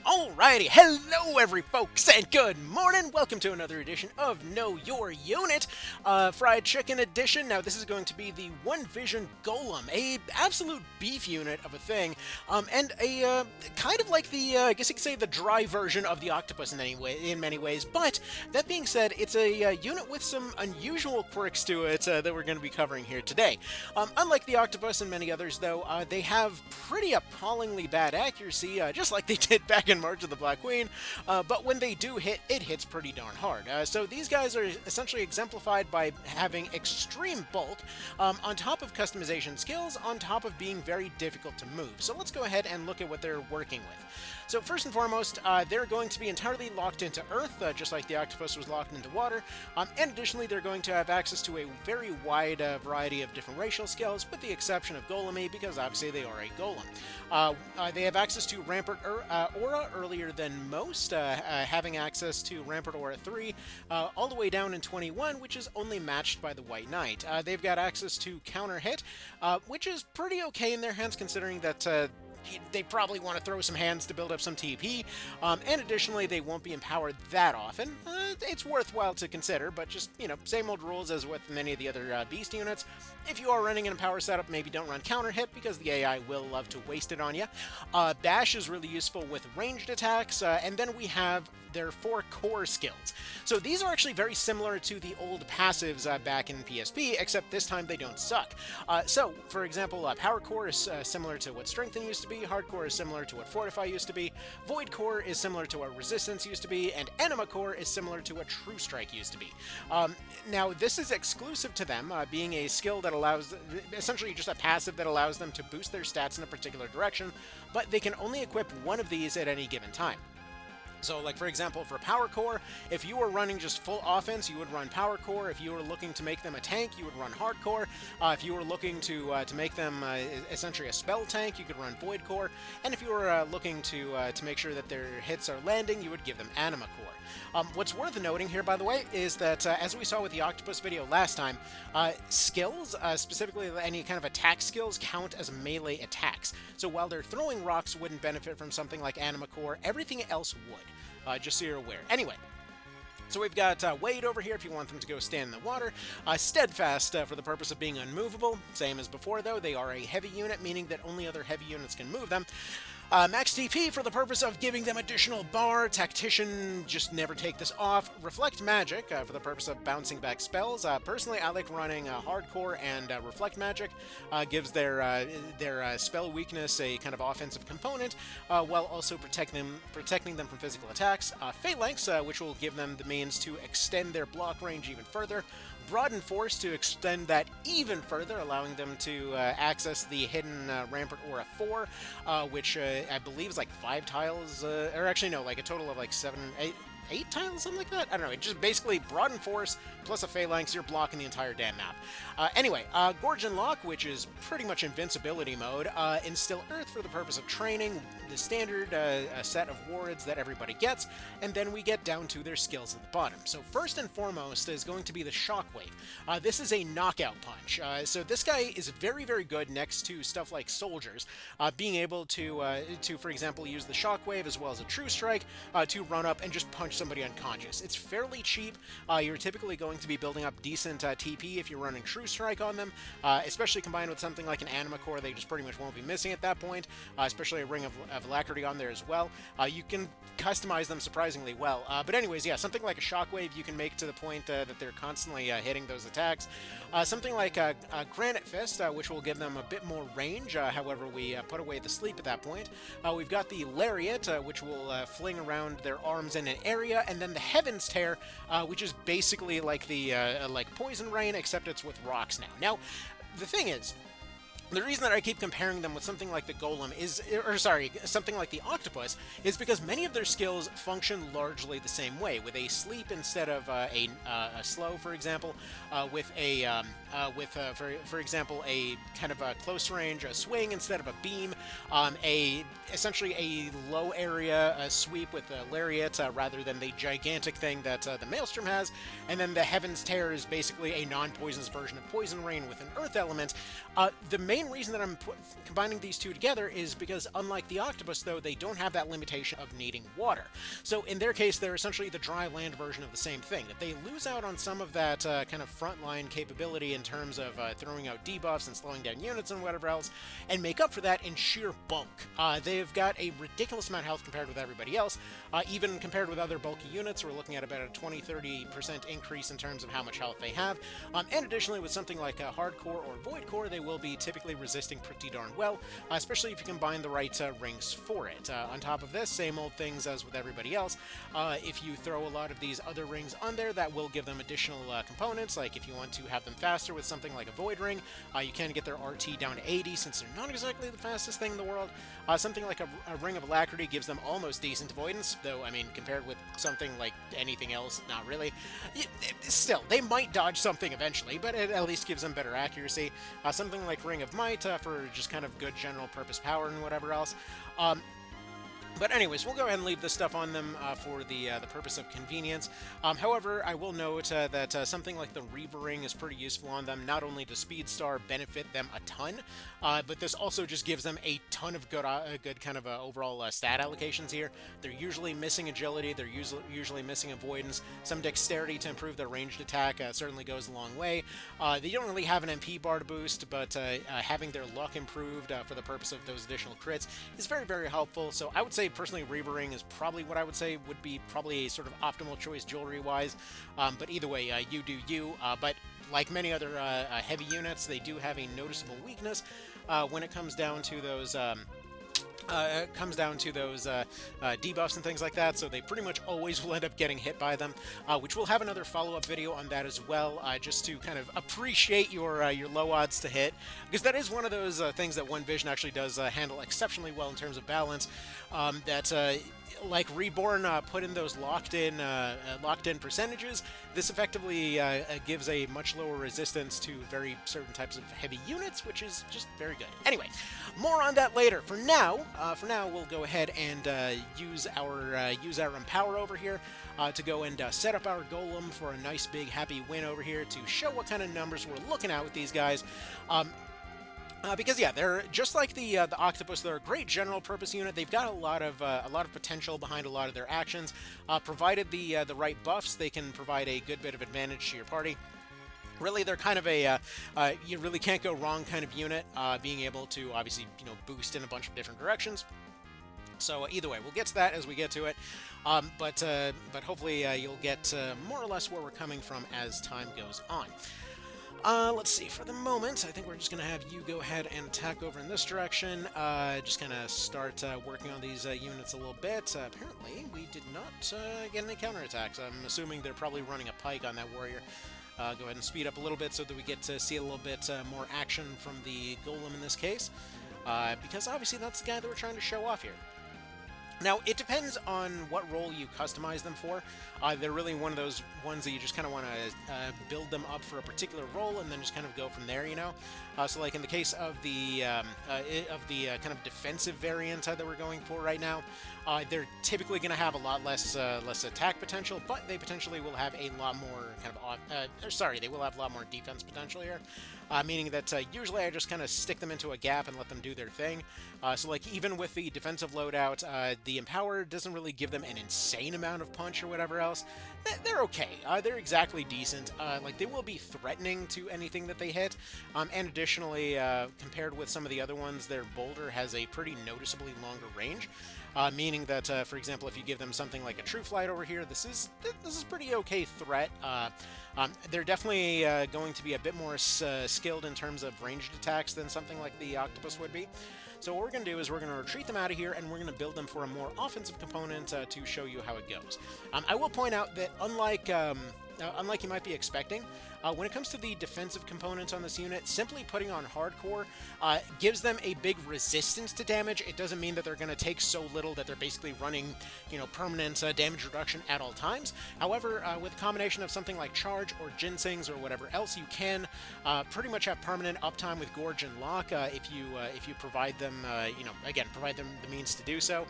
Alrighty, hello every folks, and good morning! Welcome to another edition of Know Your Unit, Fried Chicken Edition. Now this is going to be the One Vision Golem, a absolute beef unit of a thing, and a kind of like the, I guess you could say the dry version of the Octopus in many ways, but that being said, it's a unit with some unusual quirks to it that we're going to be covering here today. Unlike the Octopus and many others though, they have pretty appallingly bad accuracy, just like they did back in March of the Black Queen, but when they do hit, it hits pretty darn hard. So these guys are essentially exemplified by having extreme bulk, on top of customization skills, on top of being very difficult to move. So let's go ahead and look at what they're working with. So first and foremost, they're going to be entirely locked into Earth, just like the Octopus was locked into water, and additionally they're going to have access to a very wide variety of different racial skills, with the exception of Golem, because obviously they are a Golem. They have access to Rampart Aura earlier than most, having access to Rampart Aura 3 all the way down in 21, which is only matched by the White Knight. They've got access to Counter Hit, which is pretty okay in their hands considering that they probably want to throw some hands to build up some TP, and additionally they won't be empowered that often. It's worthwhile to consider, but just, same old rules as with many of the other Beast units. If you are running an Empower setup, maybe don't run Counter Hit, because the AI will love to waste it on you. Bash is really useful with ranged attacks, and then we have their 4 core skills. So these are actually very similar to the old passives back in PSP, except this time they don't suck. So, for example, Power Core is similar to what Strengthen used to be, Hardcore is similar to what Fortify used to be, Void Core is similar to what Resistance used to be, and Anima Core is similar to what True Strike used to be. Now, this is exclusive to them, being a skill that allows, essentially just a passive that allows them to boost their stats in a particular direction, but they can only equip one of these at any given time. So, like, for example, for Power Core, if you were running just full offense, you would run Power Core. If you were looking to make them a tank, you would run Hardcore. If you were looking to make them essentially a spell tank, you could run Void Core. And if you were looking to make sure that their hits are landing, you would give them Anima Core. What's worth noting here, by the way, is that as we saw with the Octopus video last time, skills, specifically any kind of attack skills, count as melee attacks. So while their throwing rocks wouldn't benefit from something like Anima Core, everything else would. Just so you're aware. Anyway, so we've got Wade over here if you want them to go stand in the water. Steadfast for the purpose of being unmovable. Same as before, though. They are a heavy unit, meaning that only other heavy units can move them. Max TP for the purpose of giving them additional bar. Tactician, just never take this off. Reflect Magic for the purpose of bouncing back spells. Personally, I like running Hardcore and Reflect Magic. Gives their spell weakness a kind of offensive component, while also protecting them from physical attacks. Phalanx, which will give them the means to extend their block range even further. Broaden Force to extend that even further, allowing them to access the hidden Rampart Aura 4, which I believe is like 5 tiles, or actually no, like a total of like 7, 8 tiles, something like that? I don't know, it just basically Broaden Force plus a Phalanx, you're blocking the entire damn map. Anyway, Gorge and Lock, which is pretty much invincibility mode. Instill Earth for the purpose of training, the standard set of wards that everybody gets, and then we get down to their skills at the bottom. So first and foremost is going to be the Shockwave. This is a knockout punch. So this guy is very, very good next to stuff like soldiers, being able to, for example, use the Shockwave as well as a True Strike to run up and just punch somebody unconscious. It's fairly cheap. You're typically going to be building up decent TP if you're running True Strike on them, especially combined with something like an Anima Core. They just pretty much won't be missing at that point, especially a Ring of Alacrity on there as well. You can customize them surprisingly well. But anyways, yeah, something like a Shockwave you can make to the point that they're constantly hitting those attacks. Something like a Granite Fist, which will give them a bit more range, however we put away the sleep at that point. We've got the Lariat, which will fling around their arms in an area, and then the Heaven's Tear, which is basically like the like Poison Rain, except it's with rocks now. Now, the thing is, the reason that I keep comparing them with something like the Golem is, or sorry, something like the Octopus, is because many of their skills function largely the same way, with a sleep instead of a slow, for example, with a, for example, a kind of a close range, a swing instead of a beam, Essentially a low area sweep with a lariat rather than the gigantic thing that the Maelstrom has, and then the Heaven's Tear is basically a non-poisonous version of Poison Rain with an earth element. The main reason that I'm combining these two together is because, unlike the Octopus, though, they don't have that limitation of needing water. So in their case, they're essentially the dry land version of the same thing. They lose out on some of that kind of frontline capability in terms of throwing out debuffs and slowing down units and whatever else, and make up for that in sheer bulk. They've got a ridiculous amount of health compared with everybody else. Even compared with other bulky units, we're looking at about a 20-30% increase in terms of how much health they have. And additionally, with something like a Hardcore or Void Core, they will be typically resisting pretty darn well, especially if you combine the right rings for it. On top of this, same old things as with everybody else. If you throw a lot of these other rings on there, that will give them additional components, like if you want to have them faster with something like a Void Ring, you can get their RT down to 80, since they're not exactly the fastest thing in the world. Something like a Ring of Alacrity gives them almost decent avoidance, though, I mean, compared with something like anything else, not really. Still, they might dodge something eventually, but it at least gives them better accuracy. Something like Ring of Might for just kind of good general purpose power and whatever else. But anyways, we'll go ahead and leave this stuff on them for the purpose of convenience. However, I will note that something like the Reaver Ring is pretty useful on them. Not only does Speed Star benefit them a ton, but this also just gives them a ton of good kind of overall stat allocations here. They're usually missing agility, they're usually missing avoidance. Some dexterity to improve their ranged attack certainly goes a long way. They don't really have an MP bar to boost, but having their luck improved for the purpose of those additional crits is very, very helpful. So I would say personally, Reaver Ring is probably what I would say would be probably a sort of optimal choice jewelry-wise. But either way, you do you. But like many other heavy units, they do have a noticeable weakness when it comes down to those debuffs and things like that, so they pretty much always will end up getting hit by them, which we'll have another follow-up video on that as well, just to kind of appreciate your low odds to hit, because that is one of those things that One Vision actually does handle exceptionally well in terms of balance. Like Reborn put in those locked-in percentages, this effectively gives a much lower resistance to very certain types of heavy units, which is just very good. Anyway, more on that later. For now, we'll go ahead and use our Empower over here to go and set up our Golem for a nice big happy win over here to show what kind of numbers we're looking at with these guys. Because yeah, they're just like the Octopus. They're a great general purpose unit. They've got a lot of potential behind a lot of their actions. Provided the right buffs, they can provide a good bit of advantage to your party. Really, they're kind of a you really can't go wrong kind of unit, being able to obviously boost in a bunch of different directions. So either way, we'll get to that as we get to it. But hopefully you'll get more or less where we're coming from as time goes on. Let's see, for the moment, I think we're just going to have you go ahead and attack over in this direction. Just kind of start working on these units a little bit. Apparently, we did not get any counterattacks. I'm assuming they're probably running a pike on that warrior. Go ahead and speed up a little bit so that we get to see a little bit more action from the Golem in this case. Because obviously that's the guy that we're trying to show off here. Now, it depends on what role you customize them for. They're really one of those ones that you just kind of want to build them up for a particular role and then just kind of go from there, So like in the case of the kind of defensive variant that we're going for right now, they're typically going to have a lot less attack potential, but they potentially will have a lot more they will have a lot more defense potential here. Meaning that usually I just kind of stick them into a gap and let them do their thing. So like even with the defensive loadout, the Empower doesn't really give them an insane amount of punch or whatever else. They're okay. They're exactly decent. Like they will be threatening to anything that they hit. And additionally, compared with some of the other ones, their Boulder has a pretty noticeably longer range. Meaning that, for example, if you give them something like a True Flight over here, this is pretty okay threat. They're definitely going to be a bit more skilled in terms of ranged attacks than something like the Octopus would be. So what we're going to do is we're going to retreat them out of here, and we're going to build them for a more offensive component to show you how it goes. I will point out that unlike you might be expecting, when it comes to the defensive components on this unit, simply putting on Hardcore gives them a big resistance to damage. It doesn't mean that they're going to take so little that they're basically running, permanent damage reduction at all times. However, with a combination of something like Charge or Ginseng's or whatever else, you can pretty much have permanent uptime with Gorge and Lock if you provide them them, again, provide them the means to do so.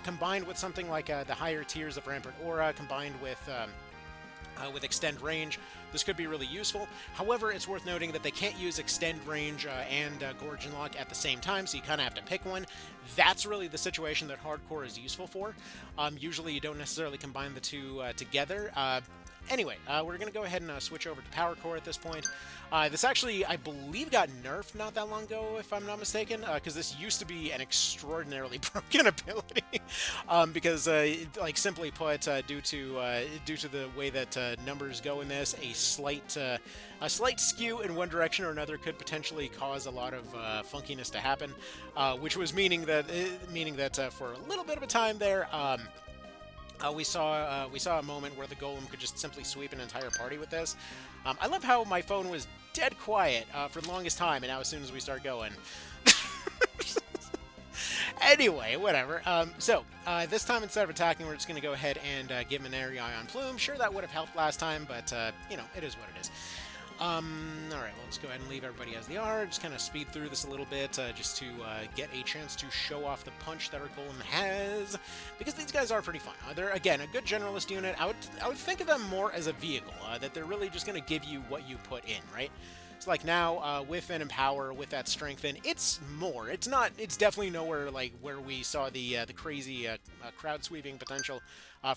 Combined with something like the higher tiers of Rampant Aura, combined with Extend Range, this could be really useful. However, it's worth noting that they can't use Extend Range and Gorgon Lock at the same time, so you kind of have to pick one. That's really the situation that Hardcore is useful for. Usually you don't necessarily combine the two together. Anyway, we're going to go ahead and switch over to Power Core at this point. This actually, I believe, got nerfed not that long ago, if I'm not mistaken, because this used to be an extraordinarily broken ability. Because, like, simply put, due to the way that numbers go in this, a slight skew in one direction or another could potentially cause a lot of funkiness to happen, which was meaning that for a little bit of a time there. We saw a moment where the Golem could just simply sweep an entire party with this. I love how my phone was dead quiet for the longest time, and now as soon as we start going... Anyway, whatever. This time instead of attacking, we're just going to go ahead and give him an Airy Ion Plume. Sure, that would have helped last time, but, it is what it is. Alright, well, let's go ahead and leave everybody as they are. Just kind of speed through this a little bit, just to get a chance to show off the punch that our Golem has, because these guys are pretty fun. They're, again, a good generalist unit. I would think of them more as a vehicle, that they're really just going to give you what you put in, right? So, like, now, with an Empower, with that Strengthen, it's more. It's definitely nowhere, like, where we saw the crazy crowd sweeping potential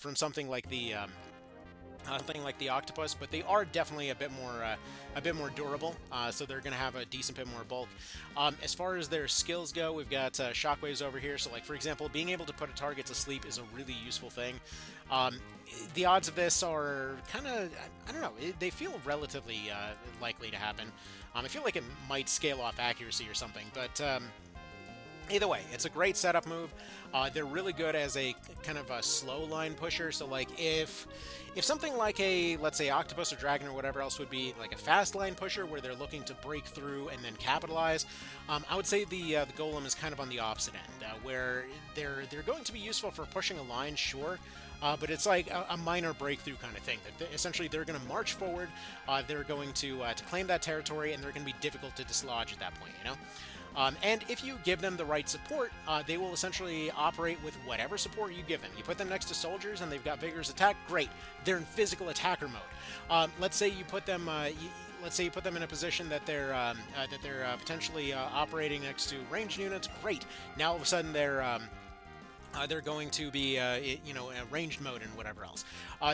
from something like the Octopus, but they are definitely a bit more durable, so they're going to have a decent bit more bulk. As far as their skills go, we've got shockwaves over here, so like, for example, being able to put a target to sleep is a really useful thing. The odds of this are kind of, I don't know, they feel relatively likely to happen. I feel like it might scale off accuracy or something, but either way, it's a great setup move. They're really good as a kind of a slow line pusher. So, like, if something like let's say, Octopus or Dragon or whatever else would be like a fast line pusher where they're looking to break through and then capitalize, I would say the Golem is kind of on the opposite end, where they're going to be useful for pushing a line, sure, but it's like a minor breakthrough kind of thing. That essentially, they're going to march forward, they're going to claim that territory, and they're going to be difficult to dislodge at that point, you know? And if you give them the right support, they will essentially operate with whatever support you give them. You put them next to soldiers and they've got vigorous attack, great. They're in physical attacker mode. Let's say you put them in a position that they're potentially operating next to ranged units, great. Now all of a sudden they're going to be in a ranged mode and whatever else.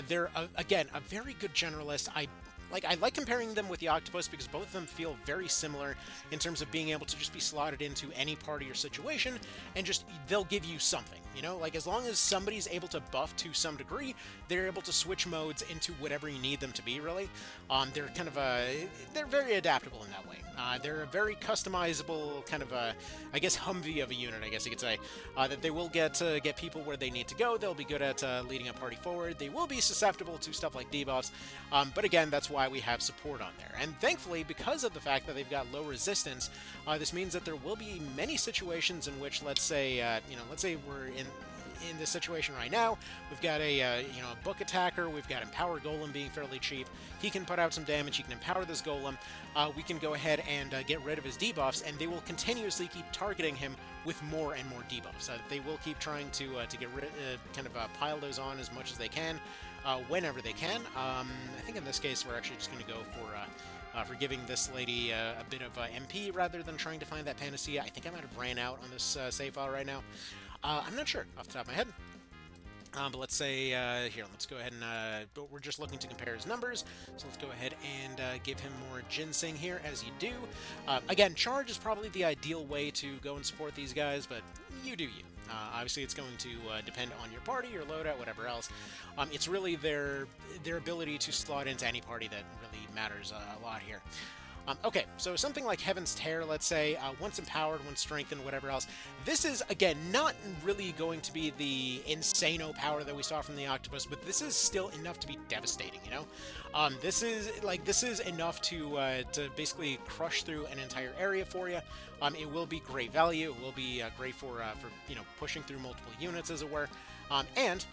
They're again a very good generalist. I like comparing them with the Octopus because both of them feel very similar in terms of being able to just be slotted into any party or situation, and just they'll give you something, you know? Like, as long as somebody's able to buff to some degree, they're able to switch modes into whatever you need them to be, really. They're kind of they're very adaptable in that way. They're a very customizable kind of I guess, Humvee of a unit, I guess you could say. That they will get people where they need to go. They'll be good at leading a party forward. They will be susceptible to stuff like debuffs, but again, that's why we have support on there. And thankfully, because of the fact that they've got low resistance, this means that there will be many situations in which, let's say we're in this situation right now, we've got a book attacker, we've got Empower Golem being fairly cheap. He can put out some damage, he can empower this Golem. We can go ahead and get rid of his debuffs, and they will continuously keep targeting him with more and more debuffs. They will keep trying to get rid, pile those on as much as they can, whenever they can. I think in this case we're actually just going to go for giving this lady a bit of MP rather than trying to find that panacea. I think I might have ran out on this save file right now. I'm not sure off the top of my head. But let's say, here, let's go ahead and, but we're just looking to compare his numbers, so let's go ahead and give him more ginseng here, as you do. Again, charge is probably the ideal way to go and support these guys, but you do you. Obviously, it's going to depend on your party, your loadout, whatever else. It's really their ability to slot into any party that really matters a lot here. Okay, so something like Heaven's Tear, let's say, once empowered, once strengthened, whatever else. This is, again, not really going to be the insano power that we saw from the Octopus, but this is still enough to be devastating, you know? This is enough to basically crush through an entire area for you. It will be great value. It will be great for pushing through multiple units, as it were. And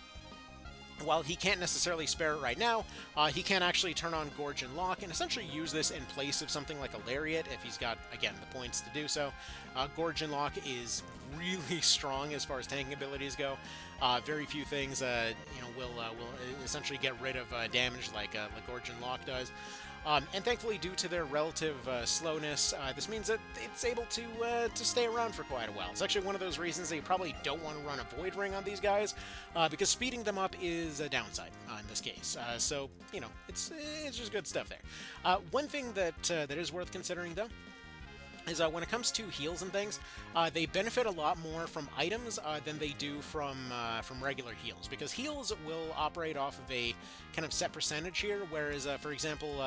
while he can't necessarily spare it right now, he can actually turn on Gorge and Lock and essentially use this in place of something like a Lariat if he's got, again, the points to do so. Gorge and Lock is really strong as far as tanking abilities go. Very few things, will essentially get rid of damage like Gorge and Lock does. And thankfully, due to their relative slowness, this means that it's able to stay around for quite a while. It's actually one of those reasons that you probably don't want to run a Void Ring on these guys, because speeding them up is a downside in this case. So, it's just good stuff there. One thing that is worth considering, though, is when it comes to heals and things, they benefit a lot more from items than they do from regular heals, because heals will operate off of a kind of set percentage here, whereas, for example,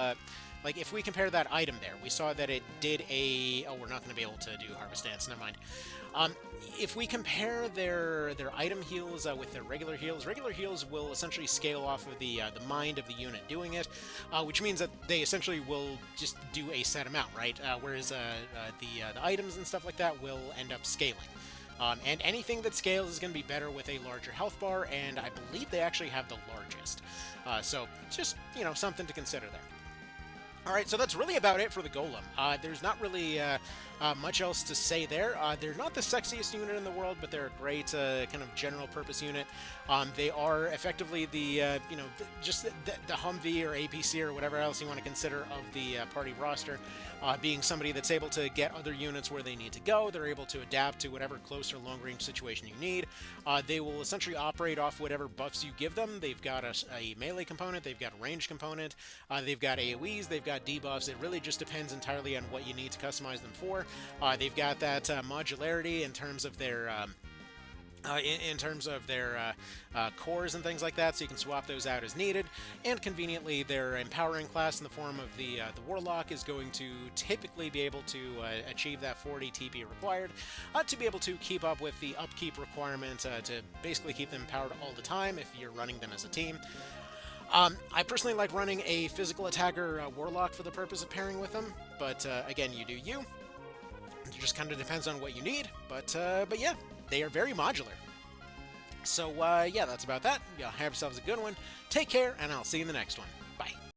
like if we compare that item there, we saw that it did a... Oh, we're not going to be able to do Harvest Dance, never mind. If we compare their item heals with their regular heals will essentially scale off of the mind of the unit doing it, which means that they essentially will just do a set amount, right? Whereas the items and stuff like that will end up scaling. And anything that scales is going to be better with a larger health bar, and I believe they actually have the largest. So just, something to consider there. Alright, so that's really about it for the Golem. There's not really much else to say there. They're not the sexiest unit in the world, but they're a great kind of general-purpose unit. They are effectively the, just the Humvee or APC or whatever else you want to consider of the party roster, being somebody that's able to get other units where they need to go. They're able to adapt to whatever close or long-range situation you need. They will essentially operate off whatever buffs you give them. They've got a melee component, they've got a range component, they've got AoEs, they've got debuffs. It really just depends entirely on what you need to customize them for. They've got that modularity in terms of their cores and things like that, so you can swap those out as needed. And conveniently, their empowering class in the form of the Warlock is going to typically be able to achieve that 40 TP required to be able to keep up with the upkeep requirement to basically keep them powered all the time if you're running them as a team. I personally like running a physical attacker Warlock for the purpose of pairing with them, but again, you do you. It just kind of depends on what you need, but yeah, they are very modular. So yeah, that's about that. Y'all have yourselves a good one. Take care, and I'll see you in the next one.